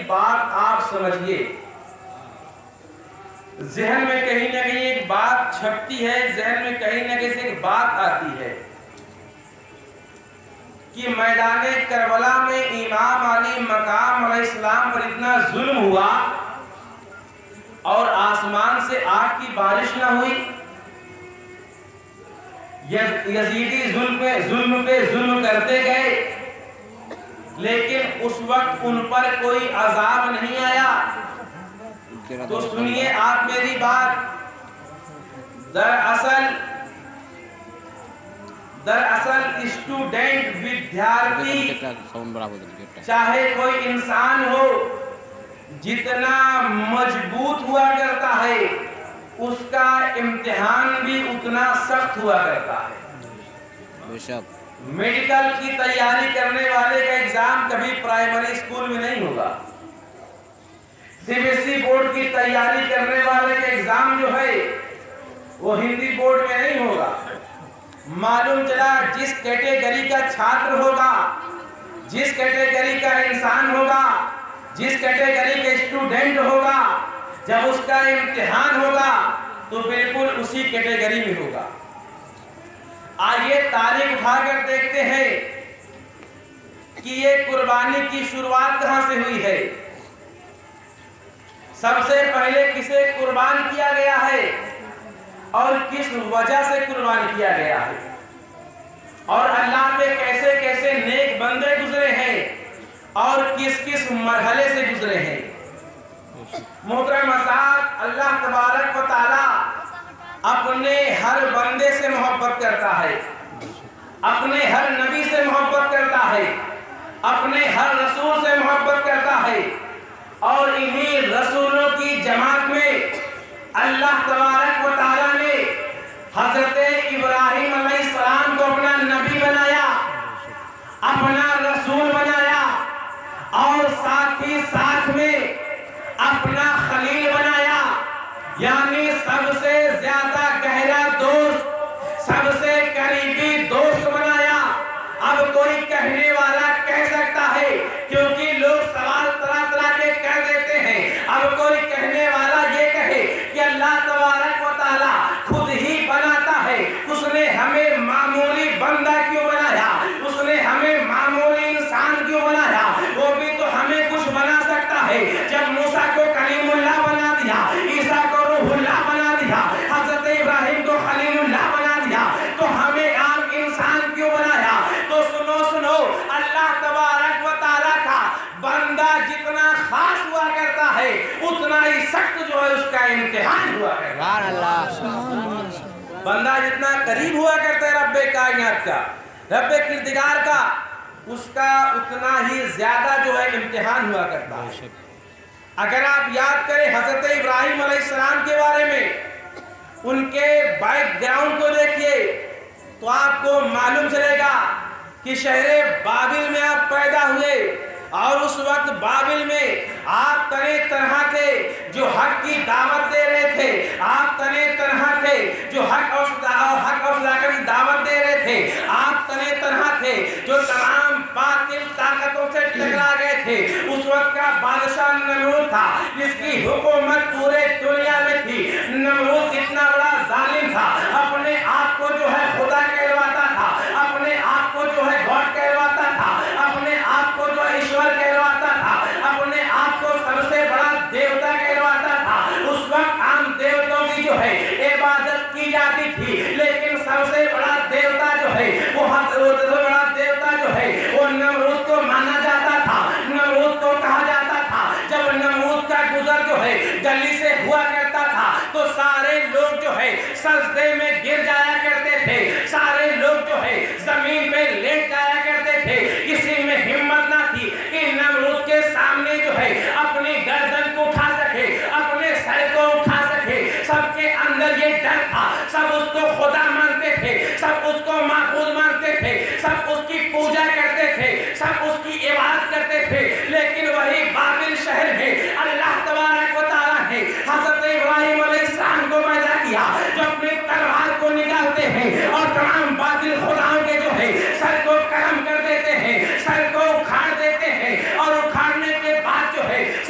بات آپ سمجھیے، ذہن میں کہیں نہ کہیں ایک بات چھپتی ہے، ذہن میں کہیں نہ کہیں سے ایک بات آتی ہے کہ میدان کربلا میں امام علی مقام علیہ السلام پر اتنا ظلم ہوا اور آسمان سے آگ کی بارش نہ ہوئی. یزیدی ظلم پہ ظلم کرتے گئے لیکن اس وقت ان پر کوئی عذاب نہیں آیا. تو سنیے آپ میری بات. دراصل اسٹوڈنٹ ودیارتی چاہے کوئی انسان ہو جتنا مضبوط ہوا کرتا ہے اس کا امتحان بھی اتنا سخت ہوا کرتا ہے. میڈیکل کی تیاری کرنے والے کا ایگزام کبھی پرائمری اسکول میں نہیں ہوگا. C B S E board کی تیاری کرنے والے کا ایگزام جو ہے وہ ہندی بورڈ میں نہیں ہوگا. معلوم چلا جس کیٹیگری کا چھاتر ہوگا، جس کیٹیگری کا انسان ہوگا، جس کیٹیگری کا اسٹوڈنٹ ہوگا، جب اس کا امتحان ہوگا تو بالکل اسی کیٹیگری میں ہوگا. آئیے تاریخ اٹھا کر دیکھتے ہیں کہ یہ قربانی کی شروعات کہاں سے ہوئی ہے. سب سے پہلے کسے قربان کیا گیا ہے اور کس وجہ سے قربان کیا گیا ہے، اور اللہ پہ کیسے کیسے نیک بندے گزرے ہیں اور کس کس مرحلے سے گزرے ہیں. محترم حضرات، اللہ تبارک و تعالی اپنے ہر بندے سے محبت کرتا ہے، اپنے ہر نبی سے محبت کرتا ہے، اپنے ہر رسول سے محبت کرتا ہے. اور انہی رسولوں کی جماعت میں اللہ تبارک و تعالیٰ نے حضرت ابراہیم علیہ السلام کو اپنا نبی بنایا، اپنا رسول بنایا، اور ساتھ ہی ساتھ میں اپنا خلیل بنایا، یعنی سب سے زیادہ گہرا دوست، سب سے قریبی دوست بنایا. اب کوئی کہنے والا کہہ سکتا ہے، کیونکہ لوگ سوال طرح طرح کے کر دیتے ہیں، اب کوئی کہنے والا یہ کہے کہ اللہ تبارک و تعالیٰ خود ہی بناتا ہے، اس نے ہمیں معمولی بندہ کیوں بنایا، اس نے ہمیں معمولی انسان کیوں بنایا، وہ بھی تو ہمیں کچھ بنا سکتا ہے. جب موسیٰ کو کلیم اللہ بنا دیا، عیسیٰ کو روح اللہ بنا دیا، حضرت ابراہیم کو خلیل اللہ بنا دیا، تو ہمیں عام انسان کیوں بنایا. تو سنو اللہ تبارک و تعالیٰ کا بندہ جتنا خاص ہوا کرتا ہے اتنا ہی سخت جو ہے اس کا امتحان ہوا کرتا ہے. بندہ جتنا قریب ہوا کرتا ہے رب کائنات کا، رب کردگار کا، اس کا اتنا ہی زیادہ جو ہے امتحان ہوا کرتا ہے. اگر آپ یاد کریں حضرت ابراہیم علیہ السلام کے بارے میں، ان کے بیک گراؤنڈ کو دیکھیے تو آپ کو معلوم چلے گا کہ شہر بابل میں آپ پیدا ہوئے، اور اس وقت بابل میں آپ طرح طرح کے جو حق کی دعوت دے رہے تھے، آپ طرح طرح کے جو حق اور صداقت کی دعوت دے رہے تھے، آپ طرح طرح کے جو تمام باطل طاقتوں سے ٹکرا گئے تھے. اس وقت کا بادشاہ نمرود تھا جس کی حکومت پورے دنیا میں تھی. نمرود اتنا بڑا ظالم تھا، اپنے آپ کو جو ہے خدا کہلواتا تھا، اپنے آپ کو جو ہے گاڈ کہلواتا تھا، اپنے آپ کو جو ہے ایشور کہلواتا تھا، اپنے آپ کو سب سے بڑا دیوتا کہلواتا تھا. اس وقت عام دیوتوں کی جو ہے عبادت کی جاتی تھی، لیکن سب سے بڑا دیوتا جو ہے وہ نمرود کو مانا جاتا تھا، نمرود کو کہا جاتا تھا. جب نمرود کا گزر جو ہے گلی سے ہوا کرتا تھا تو سارے لوگ جو ہے سجدے میں گر جایا کرتے تھے، سارے لوگ جو ہے زمین پہ لیٹ جایا کرتے تھے. کسی میں ہمت نہ تھی کہ نمرود کے سامنے جو ہے اپنی گردن کو اٹھا سکے، اپنے سر کو اٹھا سکے. سب کے اندر یہ ڈر تھا، سب اس کو خدا مانتے تھے، سب اس کو معبود مانتے تھے، سب اس کی پوجا کرتے تھے، سب اس کی عبادت کرتے تھے. لیکن وہی بابل شہر میں اللہ تبارک و تعالیٰ نے حضرت ابراہیم علیہ السلام کو پیدا کیا، جو اپنے تلوار کو نکالتے ہیں اور تمام باطل خداؤں کے جو ہے سر کو قلم کر دیتے ہیں، سر کو اکھاڑ دیتے ہیں، اور اکھاڑنے کے بعد جو ہے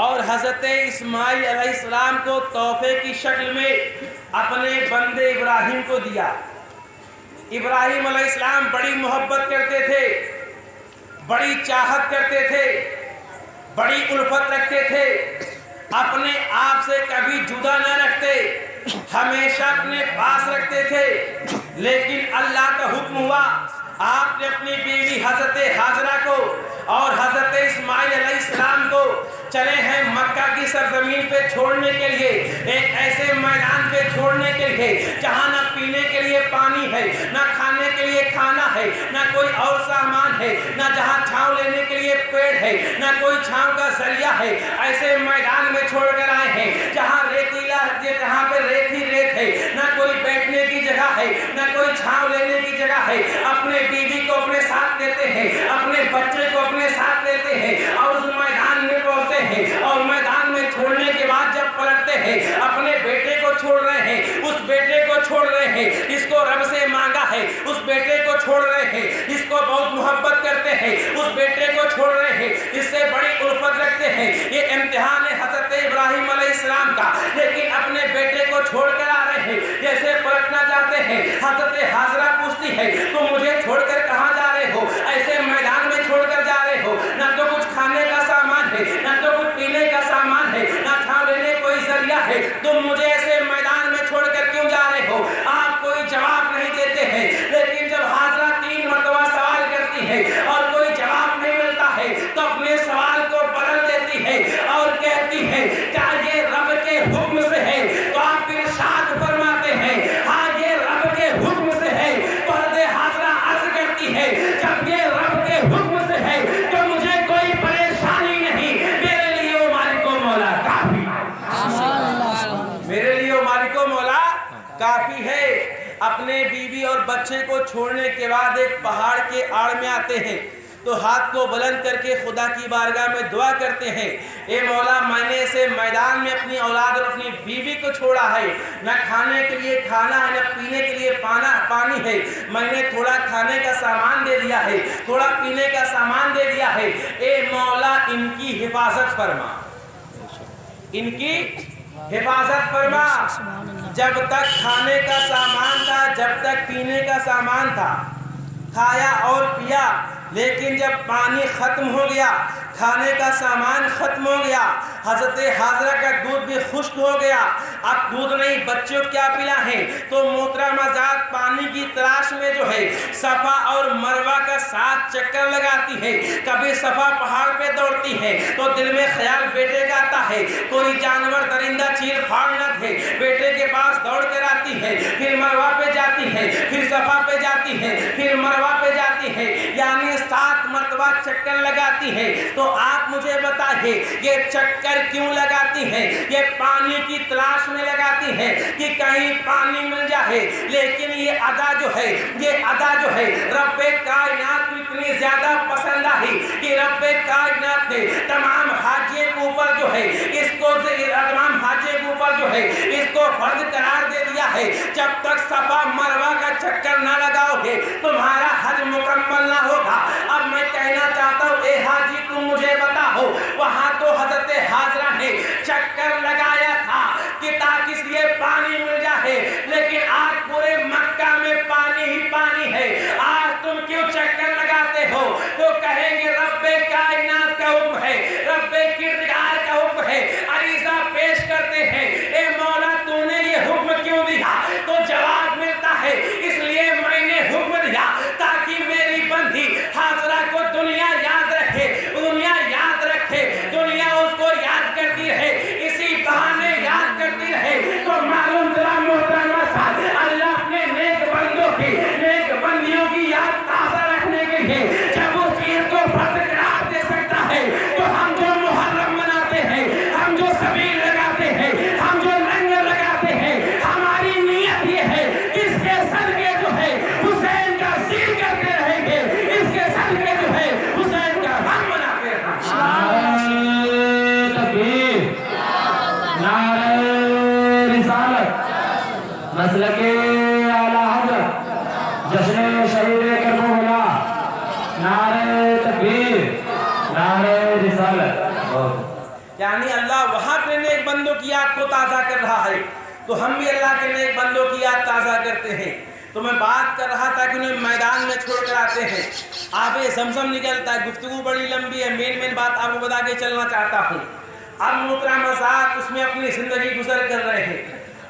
اور حضرت اسماعیل علیہ السلام کو تحفے کی شکل میں اپنے بندے ابراہیم کو دیا۔ ابراہیم علیہ السلام بڑی محبت کرتے تھے، بڑی چاہت کرتے تھے، بڑی الفت رکھتے تھے، اپنے آپ سے کبھی جدا نہ رکھتے، ہمیشہ اپنے پاس رکھتے تھے۔ لیکن اللہ کا حکم ہوا، آپ نے اپنی بیوی حضرت ہاجرہ کو اور حضرت اسماعیل علیہ السلام کو چلے ہیں مکہ کی سرزمین پہ چھوڑنے کے لیے، ایک ایسے میدان پہ چھوڑنے کے لیے جہاں نہ پینے کے لیے پانی ہے، نہ کھانے کے لیے کھانا ہے، نہ کوئی اور سامان ہے، نہ جہاں چھاؤں لینے کے لیے پیڑ ہے، نہ کوئی چھاؤں کا ذریعہ ہے۔ ایسے میدان میں چھوڑ کر آئے ہیں جہاں ریتیلا، جہاں پہ ریت ہی ریت ہے، نہ کوئی بیٹھنے کی جگہ ہے، نہ کوئی چھاؤں لینے کی جگہ ہے۔ اپنے بیوی کو اپنے ساتھ لیتے ہیں، اپنے بچے کو اپنے ساتھ لیتے ہیں اور اس میدان میں پہنچتے ہیں، اور میدان میں چھوڑنے کے بعد جب پلٹتے ہیں اپنے بیٹے کو چھوڑ رہے ہیں، اس بیٹے کو چھوڑ رہے ہیں اس کو رب سے مانگا ہے، اس بیٹے کو چھوڑ رہے ہیں اس کو بہت محبت کرتے ہیں، اس بیٹے کو چھوڑ رہے ہیں اس سے بڑی الفت رکھتے ہیں۔ یہ امتحان ہے حضرت ابراہیم علیہ السلام کا، لیکن اپنے بیٹے کو چھوڑ کر آ رہے ہیں، جیسے پلٹنا چاہتے ہیں۔ حضرت ہاجرہ پوچھتی ہے تم مجھے چھوڑ کر کہاں جا رہے ہو؟ ایسے میدان میں چھوڑ کر جا رہے ہو، نہ تو کچھ کھانے کا سامان ہے، نہ تو کچھ پینے کا سامان ہے، نہ چھاؤں لینے کوئی ذریعہ ہے، تم مجھے ایسے میدان میں چھوڑ کر کیوں جا رہے ہو؟ آپ کوئی جواب نہیں دیتے ہیں، لیکن جب حاجرہ 3 مرتبہ سوال کرتی ہے اور کوئی جواب نہیں ملتا ہے تو اپنے سوال کو بدل دیتی ہے اور کہتی ہے کیا یہ رب کے حکم سے ہے؟ تو آپ ارشاد فرماتے ہیں ہاں یہ رب کے حکم سے ہے۔ تو حضرت حاجرہ عرض کرتی ہے جب یہ رب کے حکم سے ہے تو مجھے کوئی پریشانی نہیں، میرے لیے وہ مالک و مولا کافی ہے، میرے لیے وہ مالک و مولا کافی ہے۔ اپنے بیوی اور بچے کو چھوڑنے کے بعد ایک پہاڑ کے آڑ میں آتے ہیں تو ہاتھ کو بلند کر کے خدا کی بارگاہ میں دعا کرتے ہیں، اے مولا میں نے اسے میدان میں اپنی اولاد اور اپنی بیوی کو چھوڑا ہے، نہ کھانے کے لیے کھانا ہے، نہ پینے کے لیے پانی ہے، میں نے تھوڑا کھانے کا سامان دے دیا ہے، تھوڑا پینے کا سامان دے دیا ہے، اے مولا ان کی حفاظت فرما، ان کی حفاظت فرما۔ جب تک کھانے کا سامان تھا، جب تک پینے کا سامان تھا، کھایا اور پیا، لیکن جب پانی ختم ہو گیا، کھانے کا سامان ختم ہو گیا، حضرت حاجرہ کا دودھ بھی خشک ہو گیا، اب دودھ نہیں بچوں کیا پلائیں، تو محترمہ ذات پانی کی تلاش میں جو ہے صفا اور مروہ کا 7 چکر لگاتی ہے۔ کبھی صفا پہاڑ پہ دوڑتی ہے تو دل میں خیال بیٹے کا آتا ہے، کوئی جانور درندہ چیر پھاڑ نہ دے، بیٹے کے پاس دوڑ کر آتی ہے، پھر مروہ پہ جاتی ہے، پھر صفا پہ جاتی ہے، پھر مروہ پہ جاتی ہے، یعنی 7 مرتبہ چکر لگاتی ہے۔ تو آپ مجھے بتائیے یہ چکر کیوں لگاتی ہے؟ یہ پانی کی تلاش میں لگاتی ہے کہ کہیں پانی مل جائے، لیکن یہ ادا جو ہے، یہ ادا جو ہے رب کائنات کو اتنی زیادہ پسند آئی کہ رب کائنات نے تمام حاجیوں کے اوپر جو ہے اس کو تمام حاجیوں کے اوپر جو ہے اس کو فرض قرار دے دیا ہے، جب تک صفا مروہ کا چکر نہ لگاؤ گے تمہارا حج مکمل نہ ہوگا۔ اب میں کہنا چاہتا ہوں اے حاجی تم مجھے بتاؤ، وہاں تو حضرت حاجرہ نے چکر لگایا تھا کہ تاکہ اس لیے پانی مل جائے، لیکن آج پورے مکہ میں پانی ہی پانی ہے، آج تم کیوں چکر لگاتے ہو؟ تو کہیں گے رب کائنات کا حکم ہے، رب کردگار کا حکم ہے، عریضہ پیش کرتے ہیں اے مولا تو نے یہ حکم کیوں دیا؟ تو جواب ملتا ہے اس لیے میں نے حکم دیا تاکہ میری بندی حاجرہ کو دنیا یاد رکھے، دنیا یاد رکھے، دنیا اس کو یاد کرتی رہے، اسی بہانے یاد کرتی رہے۔ تو معلوم ذرا محترمہ صاحب اللہ اپنے نیک بندوں کی، نیک بندیوں کی یاد تازہ رکھنے کے لیے جب اس چیز کو فرض قرار دے سکتا ہے تو ہم جو محرم مناتے ہیں، ہم جو سبیل لگاتے ہیں، ہم جو لنگر لگاتے ہیں، ہماری نیت یہ ہے اس کے صدقے جو ہے حسین کا ذکر کرتے رہیں گے، اس کے صدقے جو ہے حسین کا غم مناتے رہیں گے۔ نعرہ تکبیر، نعرہ رسالت، مسلک اعلیٰ حضرت، جشن شہید کربلا، نعرہ تکبیر، نعرہ رسالت۔ یعنی اللہ وہاں پہ نیک بندوں کی یاد کو تازہ کر رہا ہے، تو ہم بھی اللہ کے نیک بندوں کی یاد تازہ کرتے ہیں۔ تو میں بات کر رہا تھا کہ انہیں میدان میں چھوڑ کر آتے ہیں، آب زمزم نکلتا ہے، گفتگو بڑی لمبی ہے، مین بات آپ کو بتا کے چلنا چاہتا ہوں۔ اب محترم حضرات اس میں اپنی زندگی گزر کر رہے ہیں،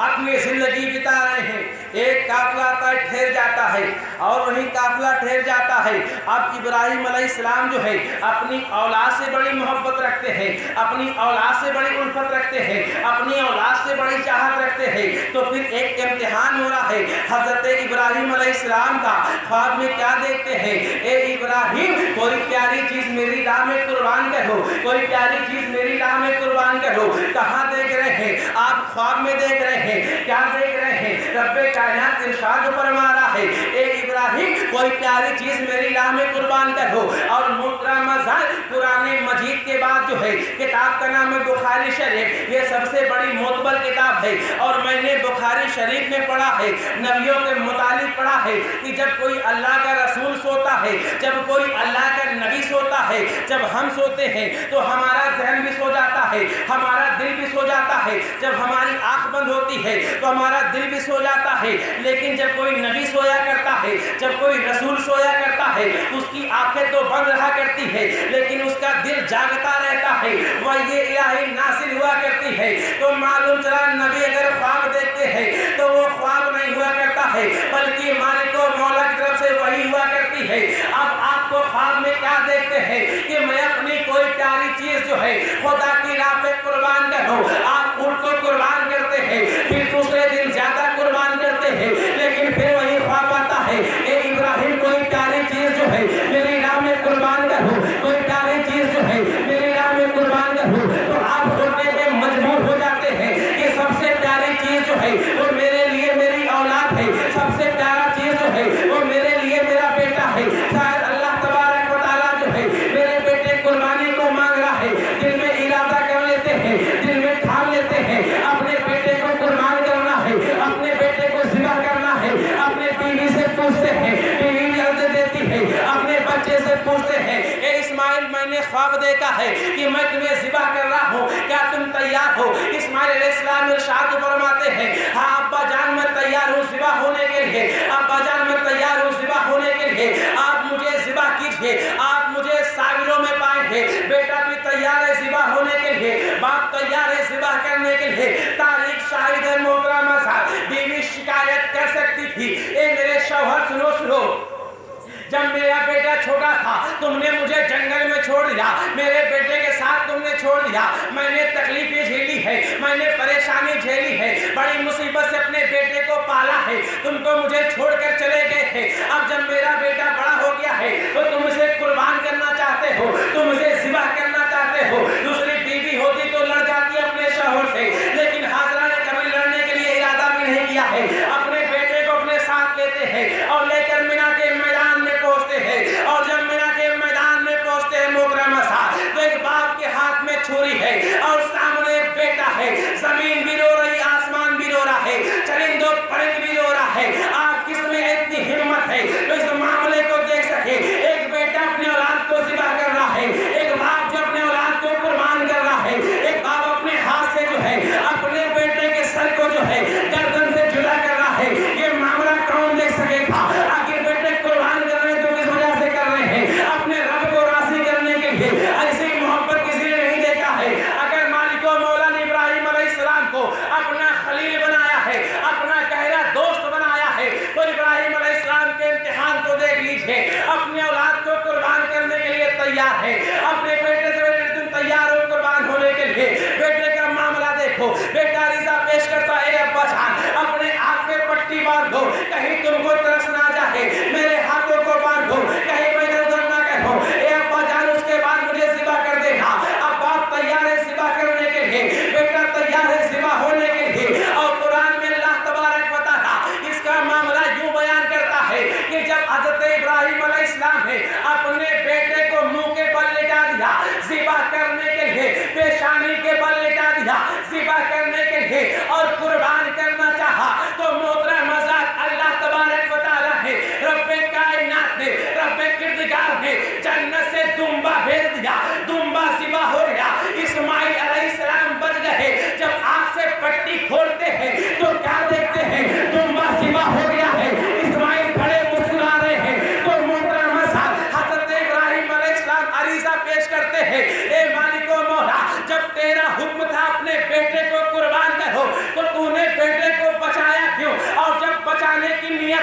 اپنی زندگی بتا رہے ہیں، ایک قافلہ آتا ہے ٹھہر جاتا ہے، اور وہیں قافلہ ٹھہر جاتا ہے۔ اب ابراہیم علیہ السلام جو ہے اپنی اولاد سے بڑی محبت رکھتے ہیں، اپنی اولاد سے بڑی الفت رکھتے ہیں، اپنی اولاد سے بڑی چاہت رکھتے ہیں۔ تو پھر ایک امتحان ہو رہا ہے حضرت ابراہیم علیہ السلام کا۔ خواب میں کیا دیکھتے ہیں؟ اے ابراہیم، کوئی پیاری چیز میری راہ میں قربان کرو، کوئی پیاری چیز میری راہ میں قربان کرو۔ کہاں دیکھ رہے ہیں آپ؟ خواب میں دیکھ رہے ہیں۔ کیا دیکھ رہے ہیں؟ رب کائنات ارشاد فرما رہا ہے، اے ابراہیم کوئی پیاری چیز میری راہ میں قربان کرو۔ اور محترم حضرات قرآن مجید کے بعد جو ہے کتاب کا نام ہے بخاری شریف، یہ سب سے بڑی معتبر کتاب ہے، اور میں نے بخاری شریف میں پڑھا ہے، نبیوں کے متعلق پڑھا ہے کہ جب کوئی اللہ کا رسول سوتا ہے، جب کوئی اللہ کا نبی سوتا ہے، جب ہم سوتے ہیں تو ہمارا ذہن بھی سو جاتا ہے، ہمارا دل بھی سو جاتا ہے، جب ہماری آنکھ بند ہوتی ہے تو ہمارا دل بھی سو جاتا ہے۔ لیکن جب کوئی نبی سویا کرتا ہے، جب کوئی رسول سویا کرتا ہے، اس کی آنکھیں تو بند رہا کرتی ہے لیکن اس کا دل جاگتا رہتا ہے، وحی الہی نازل ہوا کرتی ہے۔ تو معلوم چلا نبی اگر خواب دیکھتے ہیں تو وہ خواب نہیں ہوا کرتا ہے بلکہ مالک و مولا کی طرف سے وحی ہوا کرتی ہے۔ اب آپ کو خواب میں کیا دیکھتے ہیں کہ میں اپنی کوئی پیاری چیز جو ہے خدا کی راہ پہ قربان کروں، آپ اٹھ کو قربان کرتے ہیں، پھر دوسرے دن زیادہ قربان کرتے ہیں، لیکن پھر وہی خواب آتا ہے، اے ابراہیم کوئی پیاری چیز جو ہے میری راہ میں قربان کروں، کوئی پیاری چیز جو ہے میری راہ میں قربان کروں۔ تو آپ چھوڑنے پہ مجبور ہو جاتے ہیں کہ سب سے پیاری چیز جو ہے وہ میرے لیے میری اولاد ہے، سب سے پیارا چیز جو ہے وہ میرے لیے میرا بیٹا ہے۔ شاید اللہ تبارک و تعالیٰ جو ہے میرے بیٹے قربانی کو مانگ رہا ہے، دل میں ارادہ کر لیتے ہیں، دل میں ٹھان لیتے ہیں اپنے بیٹے کو قربان کرنا ہے، اپنے بیٹے کو ذبح کرنا ہے۔ اپنے بیوی سے پوچھتے ہیں، بیوی بھی عرض دیتی ہے، اپنے بچے سے پوچھتے ہیں، اے اسماعیل میں نے خواب دیکھا ہے کہ میں تمہیں ذبح کر رہا ہوں، کیا تم تیار ہو؟ اسماعیل علیہ السلام ارشاد فرماتے ہیں، ہاں ابا جان میں تیار ہوں ذبح ہونے کے لیے، ابا جان میں تیار ہوں ذبح ہونے کے لیے، آپ مجھے ذبح کیجئے، آپ مجھے ساحلوں میں پائیں گے۔ بیٹا بھی تیار ہے ذبح ہونے کے لیے، باپ تیار ہے ذبح کرنے کے لیے۔ تاریخ شاہد ہے محترم حضرات، بیوی شکایت کر سکتی تھی، اے میرے شوہر سنو سنو، جب میرا بیٹا چھوٹا تھا تم نے مجھے جنگل میں چھوڑ دیا، میرے بیٹے کے ساتھ تم نے چھوڑ دیا، میں نے تکلیفیں جھیلی ہے، میں نے پریشانی جھیلی ہے، بڑی مصیبت سے اپنے بیٹے کو پالا ہے، تم تو مجھے چھوڑ کر چلے گئے تھے، اب جب میرا بیٹا بڑا ہو گیا ہے تو تم اسے قربان کرنا چاہتے ہو، تم اسے ذبح کرنا چاہتے ہو۔ دوسری بیوی ہوتی تو لڑ جاتی اپنے شوہر سے، لیکن حاضرہ نے کبھی لڑنے کے لیے ارادہ بھی نہیں کیا ہے، اپنے بیٹے کو اپنے ساتھ لیتے ہیں اور لے کر مینا کے میدان میں پہنچتے ہیں، اور جب مینا کے میدان میں پہنچتے ہیں محترم حضرات تو ایک باپ کے ہاتھ میں چھری ہے اور سامنے ایک بیٹا ہے، زمین بھی رو رہی، آسمان بھی رو رہا ہے، چرند و پرند بھی رو رہا ہے۔ آپ کس میں اتنی ہمت ہے تو اس معاملے کو دیکھ سکے؟ ایک بیٹا اپنے اولاد کو ذبح کر رہا ہے، ایک باپ جو اپنے اولاد کو قربان کر رہا ہے، ایک باپ اپنے ہاتھ سے جو ہے اپنے بیٹے کے سر کو جو ہے گردن سے جدا کر رہا ہے۔ یہ معاملہ کون دیکھ سکے گا؟ آخر بیٹے قربان کر رہے ہیں تو کس وجہ سے کر رہے ہیں؟ اپنے رب کو راضی کرنے کے لیے۔ ایسی محبت کسی نے نہیں دیکھا ہے۔ اگر مالک و مولا نے ابراہیم علیہ السلام کو اپنا خلیل بنایا ہے، اپنا گہرا دوست بنایا ہے، تو ابراہیم علیہ السلام کے امتحان کو دیکھ لیجئے، اپنے اولاد کو قربان کرنے کے لیے تیار ہے، اپنے بیٹے سے تم تیار ہو قربان ہونے کے لیے۔ بیٹے کا معاملہ دیکھو، بیٹا رضا پیش کرتا ہے، اے ابا جان اپنے ہاتھ میں پٹی باندھو، کہیں تم کو ترس نہ جائے، میرے ہاتھوں کو باندھو، کہیں میں ادھر ادھر نہ کروں، اے ابا جان اس کے بعد مجھے ذبح کر دے گا۔ اب باپ تیار ہے ذبح کرنے کے لیے، بیٹا تیار ہے ذبح ہونے کے لیے۔ اور قرآن میں اللہ تبارک و تعالیٰ اس کا معاملہ یوں بیان کرتا ہے کہ جب حضرت ابراہیم علیہ السلام نے اپنے بیٹے کو منہ کے بل لٹا دیا ذبح کرنے کے لیے، پیشانی کے بل لٹا دیا ذبح کرنے کے لیے اور قربان کرنا چاہا، تو محترم حضرات اللہ تبارک و تعالیٰ نے، رب کائنات نے، رب کردگار نے جنت سے دمبا بھیج دیا، دمبا ذبح ہو گیا۔ اسماعیل علیہ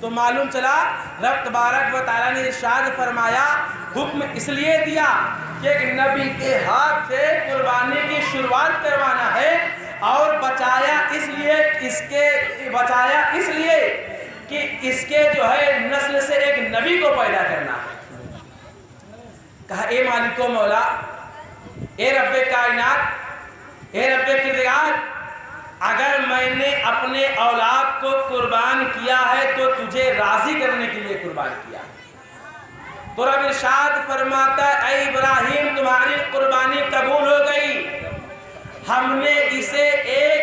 تو معلوم چلا رب تبارک و تعالیٰ نے ارشاد فرمایا، حکم اس لیے دیا کہ ایک نبی کے ہاتھ سے قربانی کی شروعات کروانا ہے، اور بچایا اس لیے کہ اس کے جو ہے نسل سے ایک نبی کو پیدا کرنا ہے۔ کہا اے مالک و مولا، اے رب کائنات، اے رب کردگار، اگر میں نے اپنے اولاد کو قربان کیا ہے تو تجھے راضی کرنے کے لیے قربان کیا۔ تو رب ارشاد فرماتا ہے اے ابراہیم تمہاری قربانی قبول ہو گئی، ہم نے اسے ایک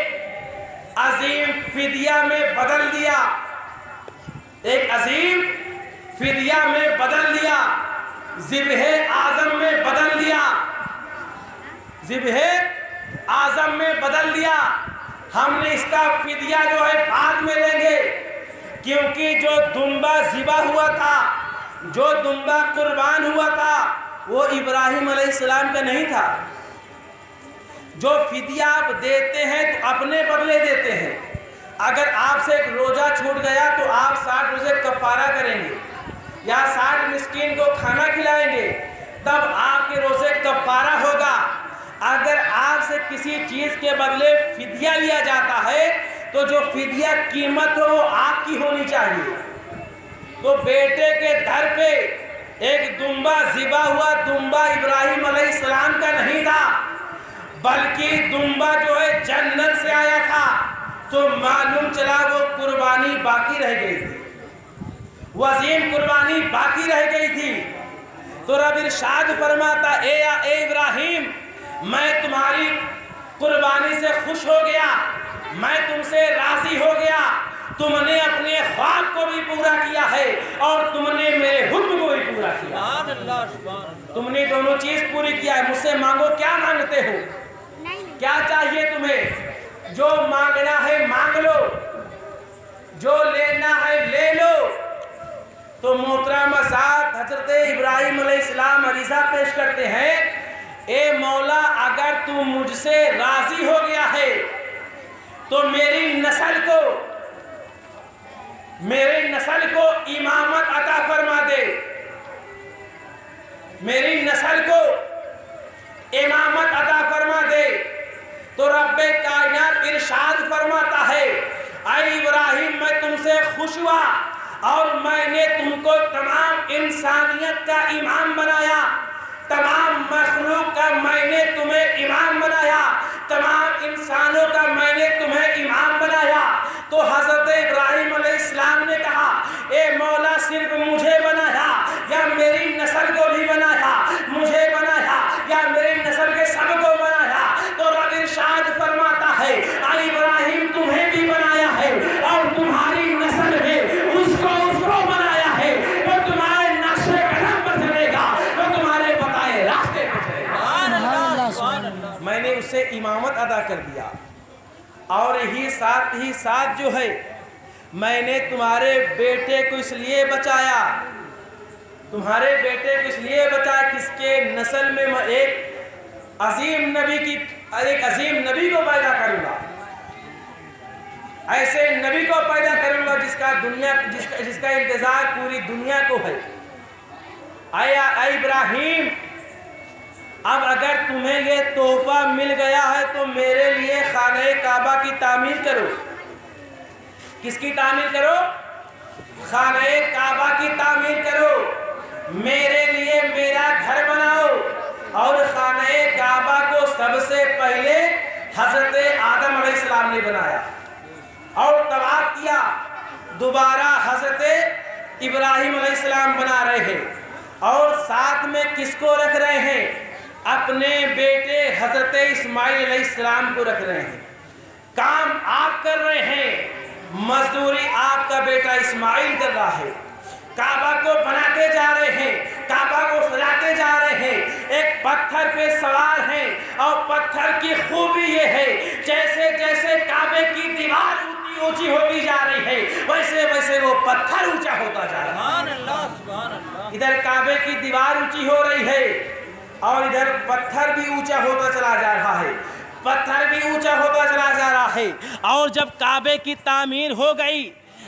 عظیم فدیہ میں بدل دیا، ایک عظیم فدیہ میں بدل دیا، ذبح اعظم میں بدل دیا، ذبح اعظم میں بدل دیا۔ ہم نے اس کا فدیہ جو ہے بعد میں لیں گے، کیونکہ جو دمبا ذبح ہوا تھا، جو دمبا قربان ہوا تھا، وہ ابراہیم علیہ السلام کا نہیں تھا۔ جو فدیہ آپ دیتے ہیں تو اپنے بدلے دیتے ہیں۔ اگر آپ سے ایک روزہ چھوٹ گیا تو آپ 60 روزے کفارہ کریں گے یا 60 مسکین کو کھانا کھلائیں گے، تب آپ کے روزے کفارہ ہوگا۔ اگر آپ سے کسی چیز کے بدلے فدیہ لیا جاتا ہے تو جو فدیہ قیمت ہو وہ آپ کی ہونی چاہیے۔ تو بیٹے کے گھر پہ ایک دمبا ذبح ہوا، دمبا ابراہیم علیہ السلام کا نہیں تھا، بلکہ دمبا جو ہے جنت سے آیا تھا۔ تو معلوم چلا وہ قربانی باقی رہ گئی تھی، وہ عظیم قربانی باقی رہ گئی تھی۔ تو رب ارشاد فرماتا اے ابراہیم، میں تمہاری قربانی سے خوش ہو گیا، میں تم سے راضی ہو گیا، تم نے اپنے خواب کو بھی پورا کیا ہے اور تم نے میرے حکم کو بھی پورا کیا۔ تم نے دونوں چیز پوری کیا ہے۔ مجھ سے مانگو، کیا مانگتے ہو؟ کیا چاہیے تمہیں؟ جو مانگنا ہے مانگ لو، جو لینا ہے لے لو۔ تو محترم ذات حضرت ابراہیم علیہ السلام عریضہ پیش کرتے ہیں، اے مولا اگر تو مجھ سے راضی ہو گیا ہے تو میری نسل کو امامت عطا فرما دے، میری نسل کو امامت عطا فرما دے۔ تو رب کائنات ارشاد فرماتا ہے اے ابراہیم، میں تم سے خوش ہوا اور میں نے تم کو تمام انسانیت کا امام بنایا، تمام مخلوق کا میں نے تمہیں امام بنایا، تمام انسانوں کا میں نے تمہیں امام بنایا۔ تو حضرت ابراہیم علیہ السلام نے کہا اے مولا صرف مجھے بنایا یا میری نسل کو بھی بنایا، مجھے بنایا یا میری نسل کے سب کو بنایا؟ تو رب ارشاد فرماتا ہے اے ابراہیم تمہیں بھی بنایا ہے اور تمہاری نسل میں اس کو بنایا ہے، وہ تمہارے نقش قدم پر چلے گا، وہ تمہارے بتائے راستے پر چلے گا۔ میں نے اسے امامت ادا کر دیا، اور ہی ساتھ جو ہے میں نے تمہارے بیٹے کو اس لیے بچایا، تمہارے بیٹے کو اس لیے بچایا کہ اس کے نسل میں میں ایک عظیم نبی کو پیدا کروں گا، ایسے نبی کو پیدا کروں گا جس کا انتظار پوری دنیا کو ہے۔ اے ابراہیم، اب اگر تمہیں یہ تحفہ مل گیا ہے تو میرے لیے خانہ کعبہ کی تعمیر کرو۔ کس کی تعمیر کرو؟ خانہ کعبہ کی تعمیر کرو، میرے لیے میرا گھر بناؤ۔ اور خانہ کعبہ کو سب سے پہلے حضرت آدم علیہ السلام نے بنایا اور طواف کیا، دوبارہ حضرت ابراہیم علیہ السلام بنا رہے ہیں، اور ساتھ میں کس کو رکھ رہے ہیں؟ اپنے بیٹے حضرت اسماعیل علیہ السلام کو رکھ رہے ہیں۔ کام آپ کر رہے ہیں، مزدوری آپ کا بیٹا اسماعیل کر رہا ہے، کعبہ کو بناتے جا رہے ہیں، کعبہ کو سجاتے جا رہے ہیں، ایک پتھر پہ سوار ہیں، اور پتھر کی خوبی یہ ہے جیسے جیسے کعبے کی دیوار اونچی ہوتی جا رہی ہے ویسے ویسے وہ پتھر اونچا ہوتا جا رہا ہے۔ ادھر کعبے کی دیوار اونچی ہو رہی ہے اور ادھر پتھر بھی اونچا ہوتا چلا جا رہا ہے، پتھر بھی اونچا ہوتا چلا جا رہا ہے۔ اور جب کعبے کی تعمیر ہو گئی،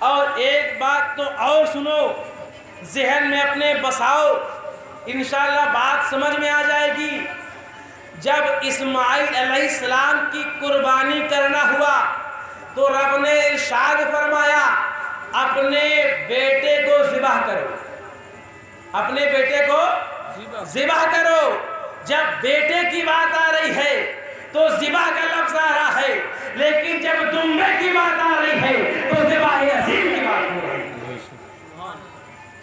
اور ایک بات تو اور سنو، ذہن میں اپنے بساؤ، انشاءاللہ بات سمجھ میں آ جائے گی۔ جب اسماعیل علیہ السلام کی قربانی کرنا ہوا تو رب نے ارشاد فرمایا اپنے بیٹے کو ذبح کرو، اپنے بیٹے کو ذبح کرو۔ جب بیٹے کی بات آ رہی ہے تو ذبح کا لفظ آ رہا ہے، لیکن جب دمبے کی بات آ رہی ہے تو ذبح عظیم کی بات ہو رہی ہے۔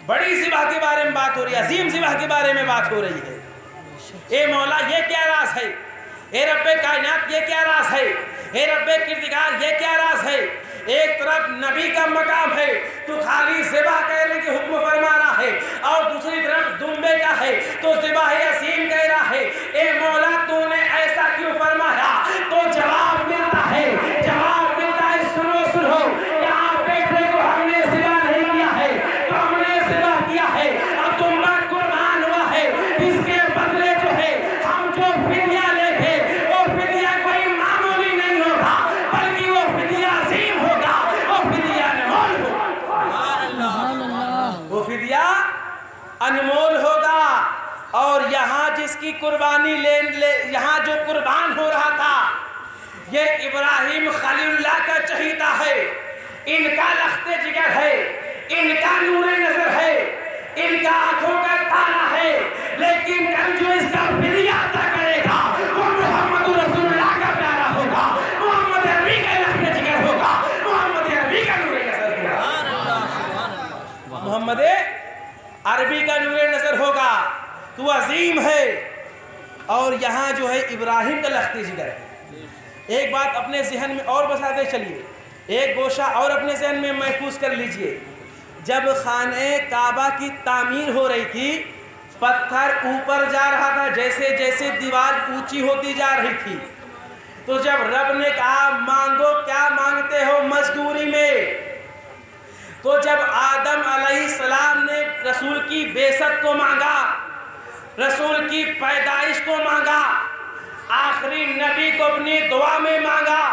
بڑی ذبح کے بارے میں بات ہو رہی ہے، عظیم ذبح کے بارے میں بات ہو رہی ہے۔ اے مولا یہ کیا راز ہے، اے رب کائنات یہ کیا راز ہے، اے رب کردگار یہ کیا راز ہے۔ ایک طرف نبی کا مقام ہے تو خالی ذبح کرنے کی حکم فرما رہا ہے، اور دوسری طرف دمبے کا ہے تو ذبح عظیم کہہ رہا ہے۔ اے مولا تو نے ایسا کیوں فرمایا؟ تو جواب ملتا ہے، جواب ملتا ہے، سنو سنو، یہاں بیٹے کو ہم نے ذبح نہیں کیا ہے، تو ہم نے ذبح کیا ہے، اب دمبا قربان ہوا ہے، اس کے بدلے جو ہے ہم جو فدیہ لے گے وہ فدیہ کوئی معمولی نہیں ہوگا، بلکہ وہ فدیہ عظیم ہوگا، وہ فدیہ انمول ہوگا، سبحان اللہ، وہ فدیہ انمول ہوگا۔ اور یہاں جس کی قربانی یہاں جو قربان ہو رہا تھا یہ ابراہیم خلیل اللہ کا چہیتا ہے، ان کا لخت جگر ہے، ان کا نور نظر ہے، ان کا آنکھوں کا تارا ہے، لیکن کل جو اس کا فدیہ عطا کرے گا وہ محمد رسول اللہ کا پیارا ہوگا، محمد عربی کا لخت جگر ہوگا، محمد عربی کا نور نظر ہوگا، محمد عربی کا نور نظر ہوگا، تو عظیم ہے۔ اور یہاں جو ہے ابراہیم کا لخت جگر ہے۔ ایک بات اپنے ذہن میں اور بساتے چلیے، ایک گوشہ اور اپنے ذہن میں محفوظ کر لیجئے۔ جب خانہ کعبہ کی تعمیر ہو رہی تھی، پتھر اوپر جا رہا تھا، جیسے جیسے دیوار اونچی ہوتی جا رہی تھی، تو جب رب نے کہا مانگو کیا مانگتے ہو مزدوری میں، تو جب آدم علیہ السلام نے رسول کی بعثت کو مانگا، رسول کی پیدائش کو مانگا، آخری نبی کو اپنی دعا میں مانگا،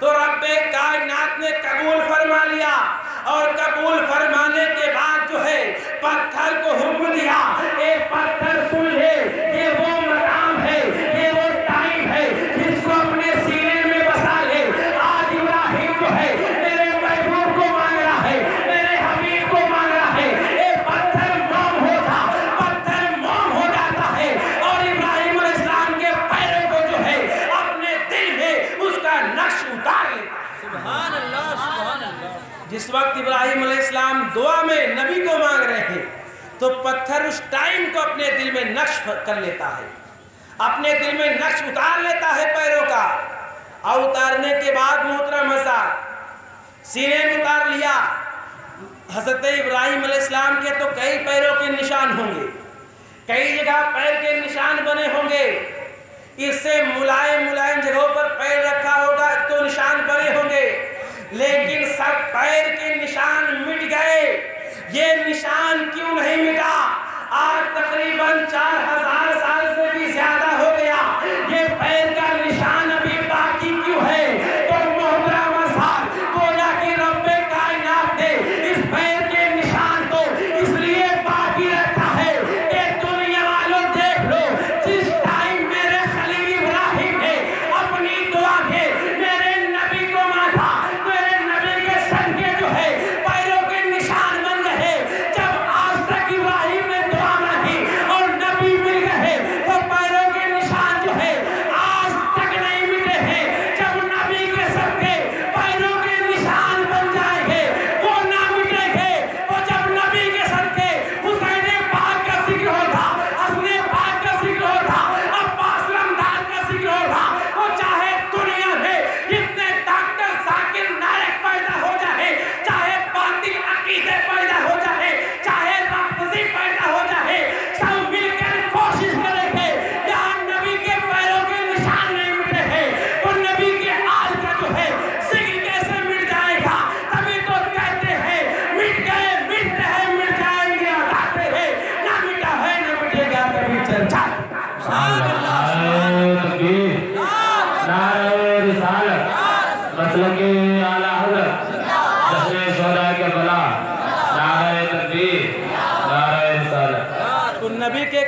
تو رب کائنات نے قبول فرما لیا، اور قبول فرمانے کے بعد جو ہے پتھر کو حکم دیا، اے پتھر سن لے، یہ وہ مقام ہے، یہ وہ ٹائم ہے جس کو اپنے سینے میں بسا لے۔ آج ابراہیم جو ہے میرے محبوب کو مانگ رہا ہے، میرے حبیب کو مانگ رہا ہے، اے پتھر موم ہوتا، پتھر موم ہو جاتا ہے، اور ابراہیم علیہ السلام کے پیروں کو جو ہے اپنے دل میں اس کا نقش اتار لیتا ہے۔ سبحان اللہ، سبحان اللہ۔ جس وقت ابراہیم علیہ السلام دعا میں نبی کو مانگ رہے ہیں تو پتھر اس ٹائم کو اپنے دل میں نقش کر لیتا ہے، اپنے دل میں نقش اتار لیتا ہے پیروں کا، اور اتارنے کے بعد محترم حضرات سینے میں اتار لیا۔ حضرت ابراہیم علیہ السلام کے تو کئی پیروں کے نشان ہوں گے، کئی جگہ پیر کے نشان بنے ہوں گے، اس سے ملائم ملائم جگہوں پر پیر رکھا ہوگا تو نشان بنے ہوں گے، لیکن سب پیر کے نشان مٹ گئے۔ یہ نشان کیوں نہیں مٹا؟ آج تقریباً 4000 سال سے بھی زیادہ ہو گیا، یہ پیر کا نشان ابھی باقی کیوں ہے؟ تو محترم حضرات گویا کہ رب کائنات نے اس پیر کے نشان کو اس لیے باقی رکھا ہے کہ دنیا والوں دیکھ لو، جس ٹائم میرے خلیل ابراہیم نے اپنی دعا کے میرے نبی کو مانگا، میرے نبی کے صدقے جو ہے پیروں کے نشان بن رہے، جب آج تک ابراہیم نے دعا مانگی اور نبی مل گئے،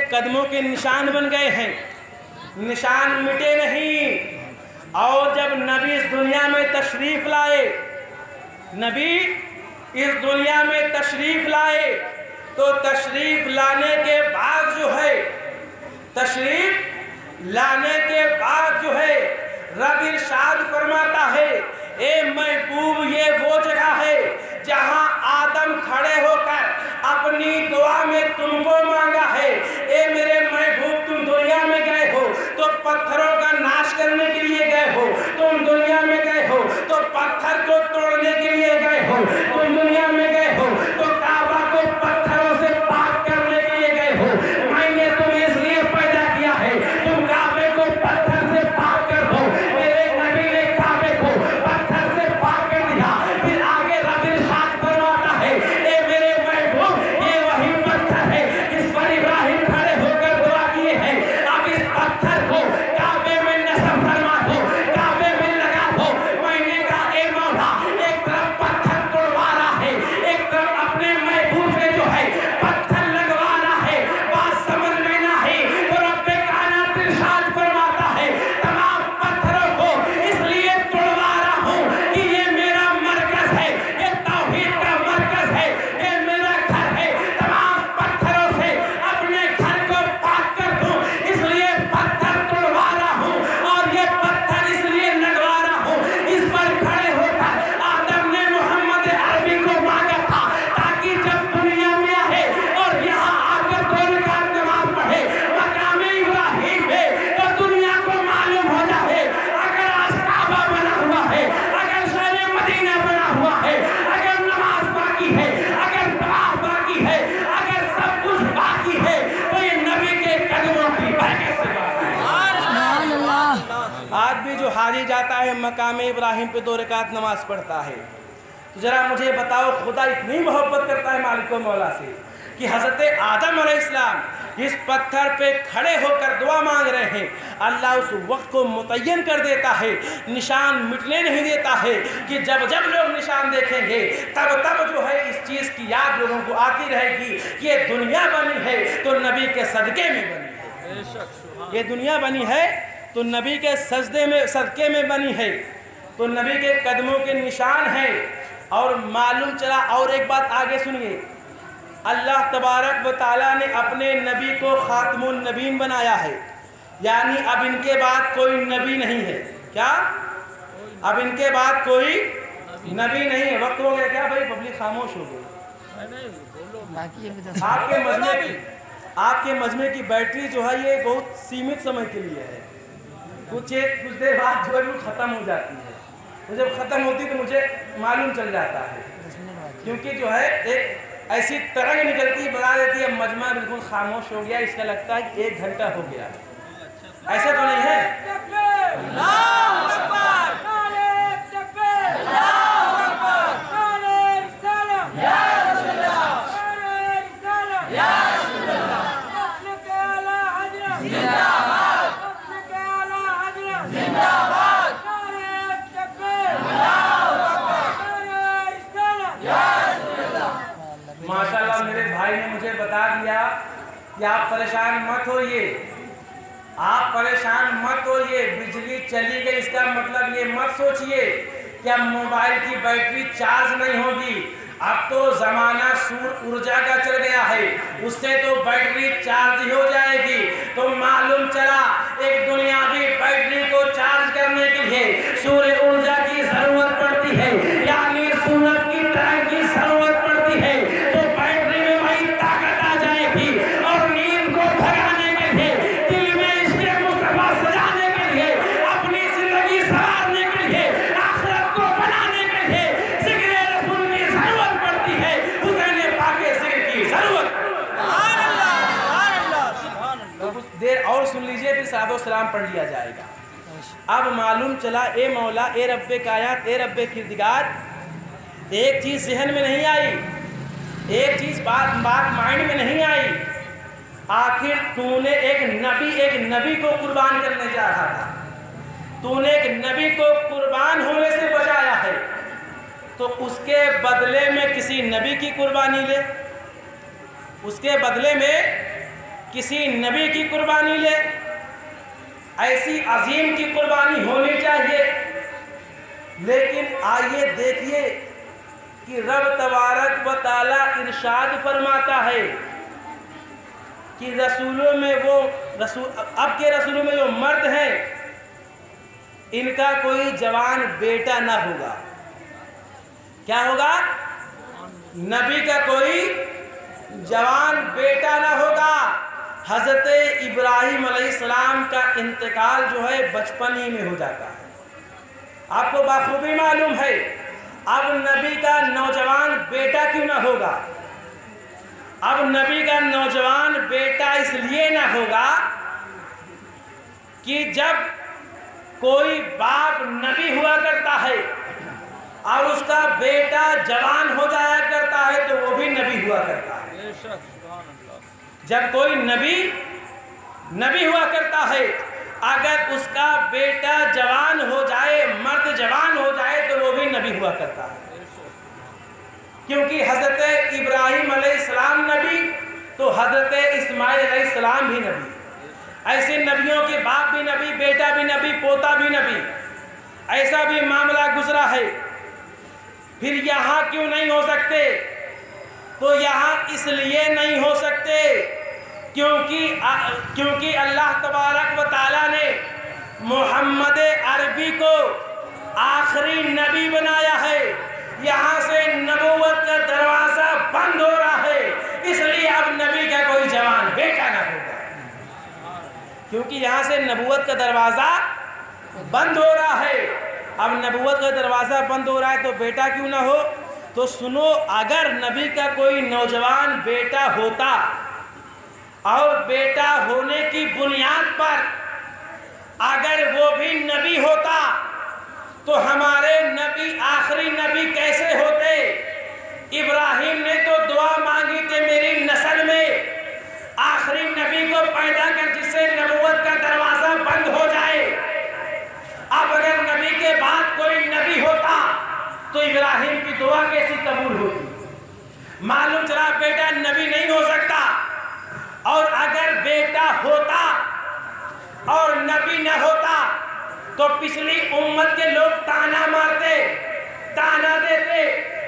قدموں کے نشان بن گئے ہیں، نشان مٹے نہیں۔ اور جب نبی اس دنیا میں تشریف لائے، نبی اس دنیا میں تشریف لائے تو تشریف لانے کے بعد جو ہے، تشریف لانے کے بعد جو ہے رب ارشاد فرماتا ہے، اے محبوب یہ وہ جگہ ہے جہاں آدم کھڑے ہو کر اپنی دعا میں تم کو مانگا ہے۔ اے میرے محبوب تم دنیا میں گئے ہو تو پتھروں کا ناش کرنے کے لیے گئے ہو، تم دنیا میں گئے ہو تو پتھر کو توڑنے کے لیے گئے ہو، تم دنیا میں گئے ہو تو کعبہ کو پتھروں سے پاک کرنے کے لیے گئے ہو۔ میں نے تمہیں اس لیے پیدا کیا ہے تم کعبے کو پتھر سے پاک کر دو۔ میرے نبی نے کعبے کو پتھر سے پاک کر دیا۔ پھر آگے رب ارشاد فرماتا ہے، اے میرے محبوب یہ وہی پتھر ہے جس پر ابراہیم کھڑے ہو کر دعا کیے ہیں، اب اس پتھر کو کعبے میں نصب فرما دو، کعبے میں لگا دو۔ میں نے کہا اے مولا ایک طرف پتھر توڑوا رہا ہے، ایک طرف اپنے محبوب سے جو ہے پتھر لگوا رہا ہے، بات سمجھ میں نہ ہے تو رب کائنات ارشاد فرماتا ہے تمام پتھروں کو اس لیے توڑوا رہا ہوں کہ یہ میرا مرکز ہے، یہ توحید کا مرکز ہے، یہ میرا گھر ہے۔ تمام پتھروں سے اپنے گھر کو پاک کر دوں اس لیے پتھر توڑوا رہا ہوں، اور یہ پتھر اس لیے لگوا رہا ہوں اس پر کھڑے ہو کر آدم نے محمد عربی کو مانگا تھا تاکہ جب دنیا میں آئے اور یہاں آ کر 2 رکعت نماز پڑھے مقام ابراہیم ہے تو دنیا کو معلوم ہو جائے اگر آج کعبہ بنا ہوا ہے، اگر شہر مدینہ بنا ہوا ہے، اگر نماز باقی ہے، اگر طواف باقی ہے، اگر سب کچھ باقی ہے تو یہ نبی کے قدموں کی برکت سے باقی ہے۔ سبحان اللہ۔ آج بھی جو حاجی جاتا ہے مقام ابراہیم پہ 2 رکعت نماز پڑھتا ہے، تو ذرا مجھے بتاؤ خدا اتنی محبت کرتا ہے مالک و مولا سے کہ حضرت آدم علیہ السلام اس پتھر پہ کھڑے ہو کر دعا مانگ رہے ہیں، اللہ اس وقت کو متعین کر دیتا ہے، نشان مٹنے نہیں دیتا ہے کہ جب جب لوگ نشان دیکھیں گے تب تب جو ہے اس چیز کی یاد لوگوں کو آتی رہے گی کہ یہ دنیا بنی ہے تو نبی کے صدقے میں بنی ہے، یہ دنیا بنی ہے تو نبی کے صدقے میں بنی ہے، تو نبی کے قدموں کے نشان ہیں۔ اور معلوم چلا، اور ایک بات آگے سنیے، اللہ تبارک و تعالیٰ نے اپنے نبی کو خاتم النبیین بنایا ہے، یعنی اب ان کے بعد کوئی نبی نہیں ہے۔ کیا؟ اب ان کے بعد کوئی نبی نہیں ہے۔ وقت ہو گیا کیا بھائی؟ پبلک خاموش ہو گئی۔ آپ کے مجمع کی بیٹری جو ہے یہ بہت سیمت سمے کے لیے ہے، کچھ دیر بعد جو ہے وہ ختم ہو جاتی ہے، تو جب ختم ہوتی تو مجھے معلوم چل جاتا ہے، کیونکہ جو ہے ایک ایسی ترنگ نکلتی بتا دیتی ہے مجمع بالکل خاموش ہو گیا، اس کا لگتا ہے کہ 1 گھنٹہ ہو گیا۔ ایسا تو نہیں ہے؟ ماشاءاللہ میرے بھائی نے مجھے بتا دیا کہ آپ پریشان مت ہوئیے، آپ پریشان مت ہوئیے، بجلی چلی گئی اس کا مطلب یہ مت سوچئے کہ اب موبائل کی بیٹری چارج نہیں ہوگی، اب تو زمانہ سور ارجا کا چل گیا ہے، اس سے تو بیٹری چارج ہی ہو جائے گی۔ تو معلوم چلا ایک دنیاوی بیٹری کو چارج کرنے کے لیے سور ارجا کی ضرورت پڑتی ہے، یعنی سورج کی طرح کی ضرورت پڑتی ہے، تو بیٹری میں وہی طاقت آ جائے گی اور نیند کو بھگانے کے لیے، دل میں عشق مصطفیٰ سجانے کے لیے، اپنی زندگی سنوارنے کے لیے، آخرت کو بنانے کے لیے ذکر رسول کی ضرورت پڑتی ہے، حسین پاک ذکر کی ضرورت پڑتی ہے۔ تو کچھ دیر اور سن لیجئے پھر صلوات و سلام پڑھ لیا جائے گا۔ اب معلوم چلا اے مولا، اے رب کائنات، اے رب کردگار، ایک چیز ذہن میں نہیں آئی، ایک چیز بات مائنڈ میں نہیں آئی، آخر تو نے ایک نبی کو قربان کرنے جا رہا تھا، تو نے ایک نبی کو قربان ہونے سے بچایا ہے، تو اس کے بدلے میں کسی نبی کی قربانی لے، اس کے بدلے میں کسی نبی کی قربانی لے، ایسی عظیم کی قربانی ہونی چاہیے۔ لیکن آئیے دیکھیے کہ رب تبارک و تعالیٰ ارشاد فرماتا ہے کہ رسولوں میں اب کے رسولوں میں جو مرد ہیں ان کا کوئی جوان بیٹا نہ ہوگا۔ کیا ہوگا؟ نبی کا کوئی جوان بیٹا نہ ہوگا۔ حضرت ابراہیم علیہ السلام کا انتقال جو ہے بچپن ہی میں ہو جاتا ہے۔ آپ کو بخوبی معلوم ہے اب نبی کا نوجوان بیٹا کیوں نہ ہوگا؟ اب نبی کا نوجوان بیٹا اس لیے نہ ہوگا کہ جب کوئی باپ نبی ہوا کرتا ہے اور اس کا بیٹا جوان ہو جایا کرتا ہے تو وہ بھی نبی ہوا کرتا ہے۔ جب کوئی نبی ہوا کرتا ہے، اگر اس کا بیٹا جوان ہو جائے، مرد جوان ہو جائے تو وہ بھی نبی ہوا کرتا ہے۔ کیونکہ حضرت ابراہیم علیہ السلام نبی تو حضرت اسماعیل علیہ السلام بھی نبی، ایسے نبیوں کے باپ بھی نبی، بیٹا بھی نبی، پوتا بھی نبی، ایسا بھی معاملہ گزرا ہے۔ پھر یہاں کیوں نہیں ہو سکتے؟ تو یہاں اس لیے نہیں ہو سکتے کیونکہ اللہ تبارک و تعالیٰ نے محمد عربی کو آخری نبی بنایا ہے۔ یہاں سے نبوت کا دروازہ بند ہو رہا ہے، اس لیے اب نبی کا کوئی جوان بیٹا نہ ہوگا۔ کیونکہ یہاں سے نبوت کا دروازہ بند ہو رہا ہے، اب نبوت کا دروازہ بند ہو رہا ہے تو بیٹا کیوں نہ ہو؟ تو سنو، اگر نبی کا کوئی نوجوان بیٹا ہوتا اور بیٹا ہونے کی بنیاد پر اگر وہ بھی نبی ہوتا تو ہمارے نبی آخری نبی کیسے ہوتے؟ ابراہیم نے تو دعا مانگی تھی میری نسل میں آخری نبی کو پیدا کر جس سے نبوت کا دروازہ بند ہو جائے۔ اب اگر نبی کے بعد کوئی نبی ہوتا تو ابراہیم کی دعا کیسی قبول ہوتی؟ معلوم چلا بیٹا نبی نہیں ہو سکتا، اور اگر بیٹا ہوتا اور نبی نہ ہوتا تو پچھلی امت کے لوگ تانا مارتے، تانا دیتے،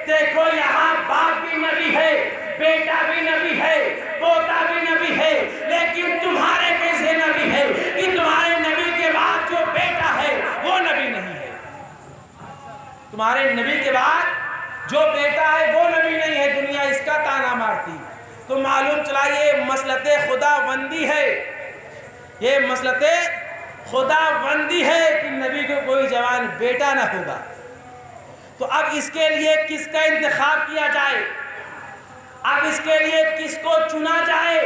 دیکھو یہاں باپ بھی نبی ہے، بیٹا بھی نبی ہے، پوتا بھی نبی ہے، لیکن تمہارے کیسے نبی ہے کہ تمہارے نبی کے بعد جو بیٹا ہے وہ نبی نہیں ہے؟ تمہارے نبی کے بعد جو بیٹا ہے وہ نبی نہیں ہے، دنیا اس کا تانا مارتی۔ تو معلوم چلا یہ مسلط خدا بندی ہے، یہ مسلط خدا بندی ہے کہ نبی کو کوئی جوان بیٹا نہ ہوگا۔ تو اب اس کے لیے کس کا انتخاب کیا جائے؟ اب اس کے لیے کس کو چنا جائے؟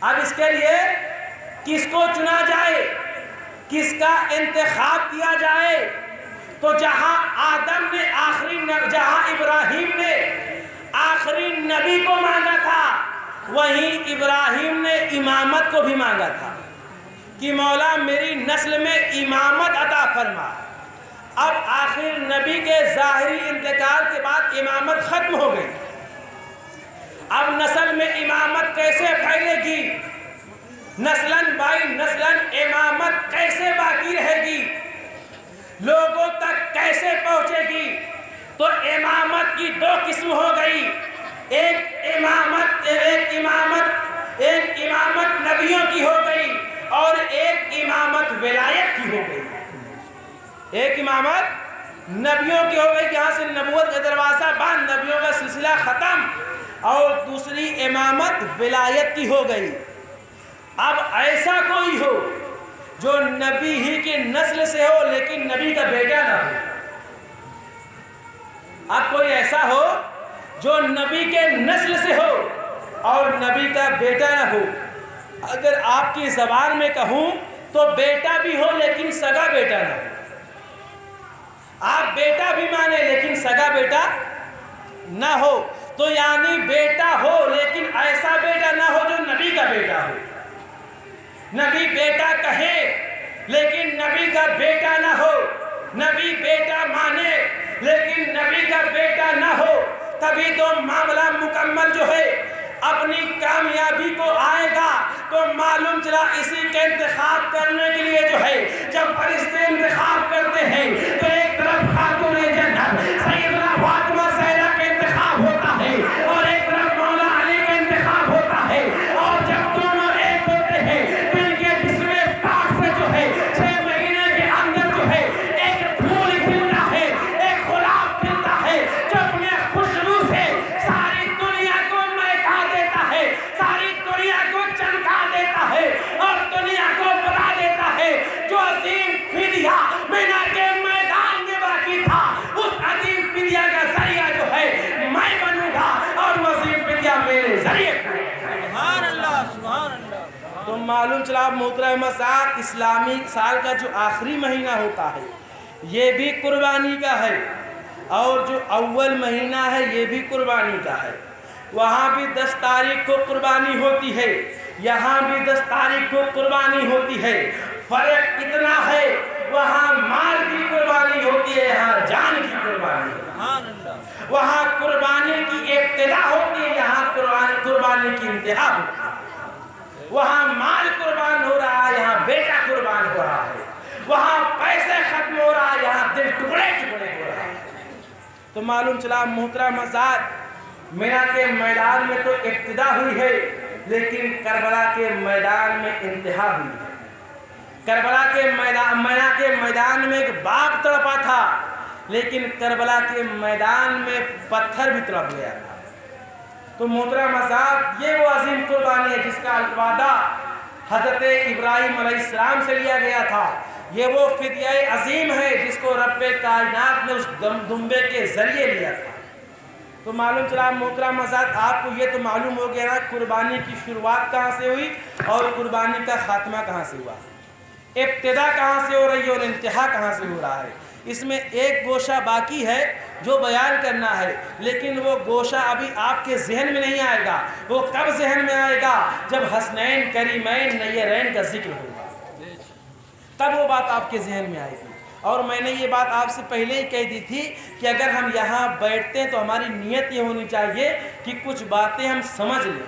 اب اس کے لیے کس کو چنا جائے؟ کس کا انتخاب کیا جائے؟ تو جہاں ابراہیم نے آخری نبی کو مانگا تھا، وہیں ابراہیم نے امامت کو بھی مانگا تھا کہ مولا میری نسل میں امامت عطا فرما۔ اب آخر نبی کے ظاہری انتقال کے بعد امامت ختم ہو گئی، اب نسل میں امامت کیسے پھیلے گی؟ نسلاً بائی نسلاً امامت کیسے باقی رہے گی؟ لوگوں تک کیسے پہنچے گی؟ تو امامت کی دو قسم ہو گئی، ایک امامت نبیوں کی ہو گئی اور ایک امامت ولایت کی ہو گئی۔ ایک امامت نبیوں کی ہو گئی، یہاں سے نبوت کا دروازہ بند، نبیوں کا سلسلہ ختم، اور دوسری امامت ولایت کی ہو گئی۔ اب ایسا کوئی ہو جو نبی ہی کی نسل سے ہو لیکن نبی کا بیٹا نہ ہو، اب کوئی ایسا ہو جو نبی کے نسل سے ہو اور نبی کا بیٹا نہ ہو۔ اگر آپ کی زبان میں کہوں تو بیٹا بھی ہو لیکن سگا بیٹا نہ ہو، آپ بیٹا بھی مانے لیکن سگا بیٹا نہ ہو، تو یعنی بیٹا ہو لیکن ایسا بیٹا نہ ہو جو نبی کا بیٹا ہو۔ نبی بیٹا کہے لیکن نبی کا بیٹا نہ ہو، نبی بیٹا مانے لیکن نبی کا بیٹا نہ ہو، تبھی تو معاملہ مکمل جو ہے اپنی کامیابی کو آئے معلوم چلا اسی کا انتخاب کرنے کے لیے جو ہے جب فرشتے انتخاب کرتے ہیں تو ایک طرف خاتون جنت سیدنا فاطمہ زہرا کا انتخاب ہوتا ہے اور ایک طرف مولا علی کا انتخاب ہوتا ہے، اور جب دونوں ایک ہوتے ہیں تو ان کے جسم پاک سے جو ہے 6 مہینے کے اندر جو ہے ایک پھول کھلتا ہے، ایک گلاب کھلتا ہے جو اپنے خوشبو سے ساری دنیا کو مہکا دیتا ہے، ساری دنیا کو چمکا دیتا ہے اور دنیا کو بتا دیتا ہے جو عظیم فدیہ مینا کے میدان میں باقی تھا، اس عظیم فدیہ کا ذریعہ جو ہے میں بنوں گا اور وہ عظیم فدیہ میرے ذریعے سبحان اللہ سبحان اللہ۔ تو معلوم چلا محترم حضرات اسلامی سال کا جو آخری مہینہ ہوتا ہے یہ بھی قربانی کا ہے، اور جو اول مہینہ ہے یہ بھی قربانی کا ہے۔ وہاں بھی 10 تاریخ کو قربانی ہوتی ہے، یہاں بھی 10 تاریخ کو قربانی ہوتی ہے، فرق اتنا ہے وہاں مال کی قربانی ہوتی ہے، یہاں جان کی قربانی ہے، وہاں قربانی کی ابتدا ہوتی ہے، یہاں قربانی کی انتہا ہوتی ہے، وہاں مال قربان ہو رہا ہے، یہاں بیٹا قربان ہو رہا ہے، وہاں پیسے ختم ہو رہا ہے، یہاں دل ٹکڑے ٹکڑے ہو رہا ہے۔ تو معلوم چلا محترم حضرات مینا کے میدان میں تو ابتدا ہوئی ہے لیکن کربلا کے میدان میں انتہا ہوئی ہے۔ کربلا کے میدان مینا کے میدان میں ایک باغ تڑپا تھا لیکن کربلا کے میدان میں پتھر بھی تڑپ گیا تھا۔ تو محترم حضرات یہ وہ عظیم قربانی ہے جس کا وعدہ حضرت ابراہیم علیہ السلام سے لیا گیا تھا، یہ وہ فدیہ عظیم ہے جس کو رب کائنات نے اس دمبے کے ذریعے لیا تھا۔ تو معلوم چلا محترم حضرات آپ کو یہ تو معلوم ہو گیا قربانی کی شروعات کہاں سے ہوئی اور قربانی کا خاتمہ کہاں سے ہوا، ابتدا کہاں سے ہو رہی ہے اور انتہا کہاں سے ہو رہا ہے۔ اس میں ایک گوشہ باقی ہے جو بیان کرنا ہے لیکن وہ گوشہ ابھی آپ کے ذہن میں نہیں آئے گا، وہ کب ذہن میں آئے گا جب حسنین کریمین نیرین کا ذکر ہوگا، تب وہ بات آپ کے ذہن میں آئے گی۔ اور میں نے یہ بات آپ سے پہلے ہی کہہ دی تھی کہ اگر ہم یہاں بیٹھتے ہیں تو ہماری نیت یہ ہونی چاہیے کہ کچھ باتیں ہم سمجھ لیں،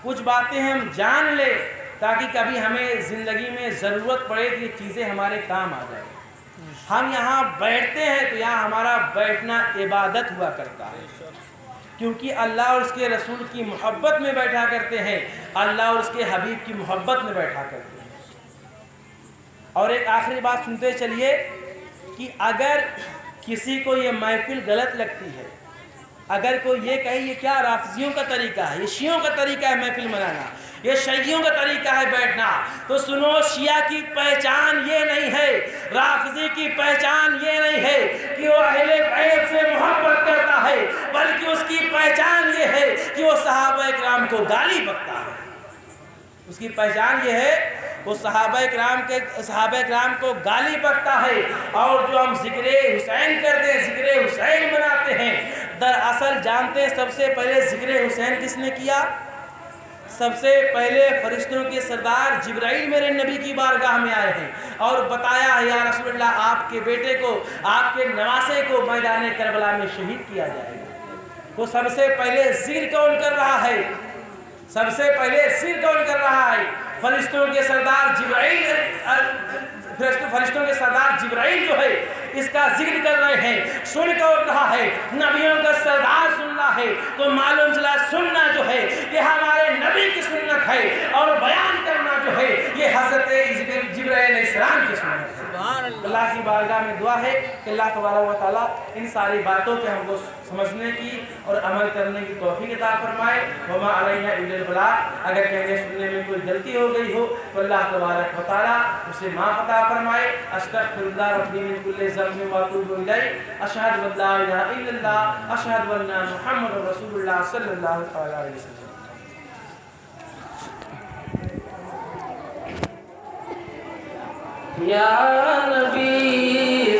کچھ باتیں ہم جان لیں تاکہ کبھی ہمیں زندگی میں ضرورت پڑے تو یہ چیزیں ہمارے کام آ جائیں۔ ہم یہاں بیٹھتے ہیں تو یہاں ہمارا بیٹھنا عبادت ہوا کرتا ہے، کیونکہ اللہ اور اس کے رسول کی محبت میں بیٹھا کرتے ہیں، اللہ اور اس کے حبیب کی محبت میں بیٹھا کرتے ہیں۔ اور ایک آخری بات سنتے چلیے کہ اگر کسی کو یہ محفل غلط لگتی ہے، اگر کوئی یہ کہے یہ کیا رافضیوں کا طریقہ ہے، یہ شیعوں کا طریقہ ہے محفل منانا، یہ شیعوں کا طریقہ ہے بیٹھنا، تو سنو شیعہ کی پہچان یہ نہیں ہے، رافضی کی پہچان یہ نہیں ہے کہ وہ اہل بیت سے محبت کرتا ہے، بلکہ اس کی پہچان یہ ہے کہ وہ صحابہ اکرام کو گالی بکتا ہے۔ اس کی پہچان یہ ہے وہ صحابہ اکرام کو گالی بکتا ہے، اور جو ہم ذکر حسین کرتے ہیں، ذکر حسین مناتے ہیں، دراصل جانتے ہیں سب سے پہلے ذکر حسین کس نے کیا؟ سب سے پہلے فرشتوں کے سردار جبرائیل میرے نبی کی بارگاہ میں آئے ہیں اور بتایا یا رسول اللہ آپ کے بیٹے کو، آپ کے نواسے کو میدان کربلا میں شہید کیا جائے گا۔ تو سب سے پہلے ذکر کون کر رہا ہے؟ سب سے پہلے ذکر کون کر رہا ہے؟ فرشتوں کے سردار جبرائیل، فرشتوں کے سردار جبرائیل جو ہے اس کا ذکر کر رہے ہیں، سن کر رہا ہے، نبیوں کا سردار سن رہا ہے، تو معلوم چلا سننا جو ہے یہ ہمارے نبی کی سنت ہے، اور بیان کرنا جو ہے یہ حضرت جبرائیل علیہ السلام کی سنت ہے۔ اللہ کی بارگاہ میں دعا ہے کہ اللہ تبارک و تعالیٰ ان ساری باتوں پہ ہم کو سمجھنے کی اور عمل کرنے کی توفیق عطا فرمائے۔ وما علینا الا البلاغ، اگر کہنے سننے میں کوئی غلطی ہو گئی ہو تو اللہ تبارک و تعالیٰ اسے معاف عطا فرمائے۔ استغفر اللہ ربی من کل ذنب واتوب الیہ، اشہد ان لا الہ الا اللہ، اشہد ان محمد رسول اللہ صلی اللہ تعالی علیہ وسلم۔ یا نبی